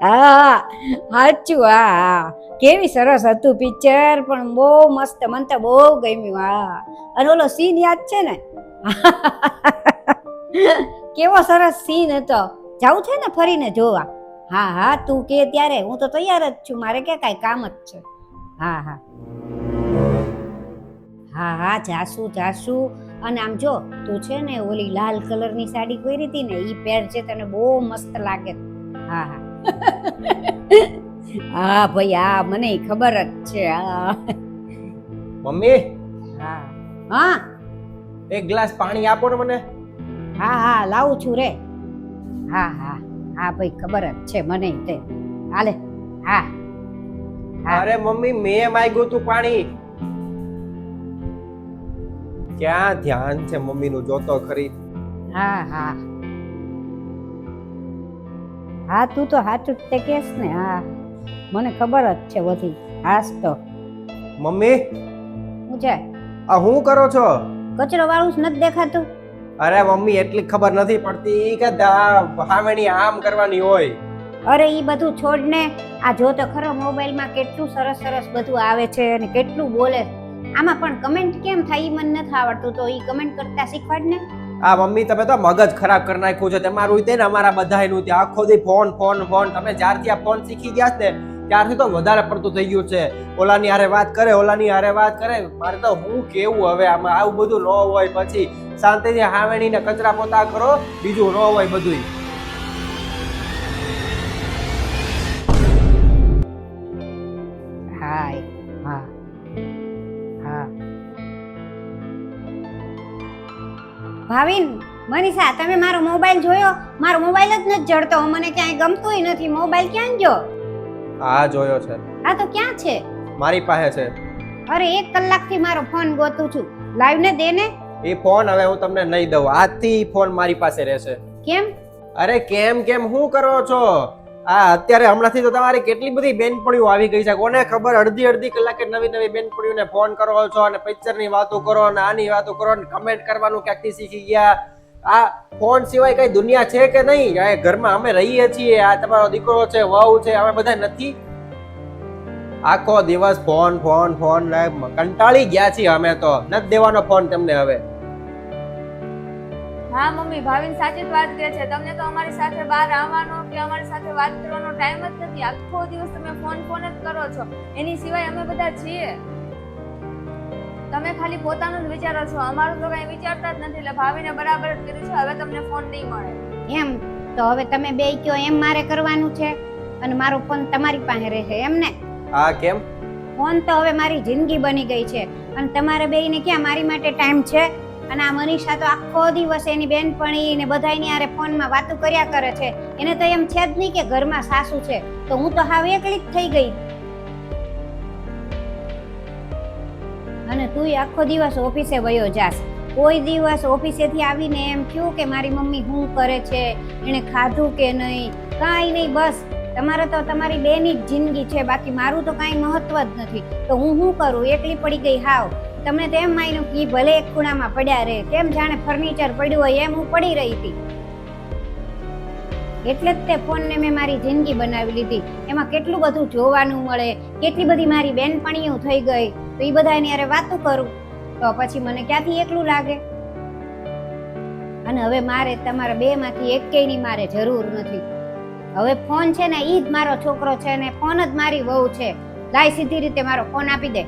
હા સાચું. હા હા કેવી સરસ હતું પિક્ચર, પણ બહુ મસ્ત, મને તો બહુ ગમ્યું. હા અને ઓલો સીન યાદ છે ને? કેવો સરસ સીન હતો. જાવું છે ને ફરીને જોવા? હા હા તું કે ત્યારે હું તો તૈયાર જ છું, મારે ક્યાં કાંઈ કામ જ છે. હા હા હા હા જાશું જાશું. અને આમ જો તું છે ને ઓલી લાલ કલરની સાડી પહેરી હતી ને, ઈ પહેર છે, તને બહુ મસ્ત લાગે. હા હા હા ભાઈ હા મને ખબર જ છે. હા મમ્મી, હા હા એક ગ્લાસ પાણી આપો ને મને. હા હા લાવું છું રે. હા હા હા ભાઈ ખબર જ છે મને તે. હાલે. હા હા અરે મમ્મી, મેં માંગ્યું તું પાણી. ક્યાં ધ્યાન છે મમ્મીનું, જોતો ખરી. હા હા હા તું તો સાચું જ તે કેસ ને. હા મને ખબર જ છે બધી. હાસ તો મમ્મી, હું છે આ હું કરો છો? કચરો વાળું જ નથી દેખાતું? અરે મમ્મી, એટલી ખબર નથી પડતી કે હામેની આમ કરવાની હોય. અરે ઈ બધું છોડ ને. આ જો તો ખરો મોબાઈલમાં કેટલું સરસ સરસ બધું આવે છે અને કેટલું બોલે. આમાં પણ કમેન્ટ કેમ થાય ઈ મને નથી આવડતું, તો ઈ કમેન્ટ કરતા શીખવાડ ને. આ મમ્મી, તમે તો મગજ ખરાબ કરી નાખ્યું છે તમારું. તે ને અમારા બધાયનું ત્યાં આખો દી ફોન ફોન ફોન. તમે જ્યારથી આ ફોન શીખી ગયા છે ને ત્યારથી તો વધારે પડતું થઈ ગયું છે. ઓલાની હારે વાત કરે, ઓલાની હારે વાત કરે. મારે તો હું કેવું હવે આમાં? આવું બધું ન હોય. પછી શાંતિથી હાવેણીને કચરા પોતા કરો, બીજું ન હોય બધું. હા હા હા ભાવિન, મનીષા, તમે મારો મોબાઈલ જોયો? મારો મોબાઈલ જ નથી જડતો. મને ક્યાંય ગમતોય નથી. મોબાઈલ ક્યાં ગયો? હા જોયો છે. આ તો ક્યાં છે? મારી પાસે છે. અરે 1 કલાકથી મારો ફોન ગોતું છું. લાઈવ ને દે ને. એ ફોન હવે હું તમને નહીં દઉં. આજથી ફોન મારી પાસે રહેશે. કેમ? અરે કેમ કેમ શું કરો છો? આ અત્યારે હમણાંથી તો તમારી કેટલી બધી બેનપણીઓ આવી ગઈ છે, કોને ખબર? અડધી અડધી કલાકે નવી નવી બેનપણીઓને ફોન કરો છો અને પિક્ચરની વાતો કરો અને આની વાતો કરો અને કમેન્ટ કરવાનું ક્યાંકથી શીખી ગયા. આ ફોન સિવાય કઈ દુનિયા છે કે નહીં? આ ઘરમાં અમે રહીએ છીએ, આ તમારો દીકરો છે, વહુ છે, અમે બધા નથી. આખો દિવસ ફોન ફોન ફોન. કંટાળી ગયા છીએ અમે તો. નથી દેવાનો ફોન તમને હવે. હા મમ્મી, ભાવિન સાચી જ વાત કહે છે. તમને તો અમારી સાથે બહાર આવવાનો કે અમારી સાથે વાત કરવાનો ટાઈમ જ નથી. આખો દિવસ તમે ફોન ફોન જ કરો છો. એની સિવાય અમે બધા છીએ. તમે ખાલી પોતાનું જ વિચારો છો, અમારું તો કઈ વિચારતા જ નથી. એટલે ભાવિને બરાબર જ કર્યું છે. હવે તમને ફોન નહીં મળે. એમ તો હવે તમે બે કયો એમ મારે કરવાનું છે અને મારો ફોન તમારી પાસે રહેશે એમ ને? હા કેમ? ફોન તો હવે મારી જિંદગી બની ગઈ છે અને તમારે બેયને ક્યાં મારી માટે ટાઈમ છે? અને આ મનીષા તો આખો દિવસ એની બેનપણી ને બધાયની હારે ફોનમાં વાતો કર્યા કરે છે. એને તો એમ છે જ નહીં કે ઘરમાં સાસુ છે. તો હું તો હાવ એકલી જ થઈ ગઈ. અને તુંય આખો દિવસ ઓફિસે વયો જાસ. કોઈ દિવસ ઓફિસેથી આવીને એમ થયું કે મારી મમ્મી શું કરે છે, એને ખાધું કે નહીં? કાંઈ નહીં. બસ તમારે તો તમારી બેની જ જિંદગી છે, બાકી મારું તો કાંઈ મહત્વ જ નથી. તો હું શું કરું? એકલી પડી ગઈ હાવ. તમને તો એમ માન્યું કે ભલે એક ખૂણામાં પડ્યા રહે, કેમ જાણે ફર્નિચર પડ્યું હોય એમ હું પડી રહી હતી. એટલે જ તે ફોનને મેં મારી જિંદગી બનાવી લીધી. એમાં કેટલું બધું જોવાનું મળે, કેટલી બધી મારી બેનપણીઓ થઈ ગઈ. તો એ બધા એની હારે વાતો કરું તો પછી મને ક્યાંથી એકલું લાગે? અને હવે મારે તમારા બે માંથી એકેયની મારે જરૂર નથી. હવે ફોન છે ને ઈ જ મારો છોકરો છે ને ફોન જ મારી વહુ છે. લાય સીધી રીતે મારો ફોન આપી દે.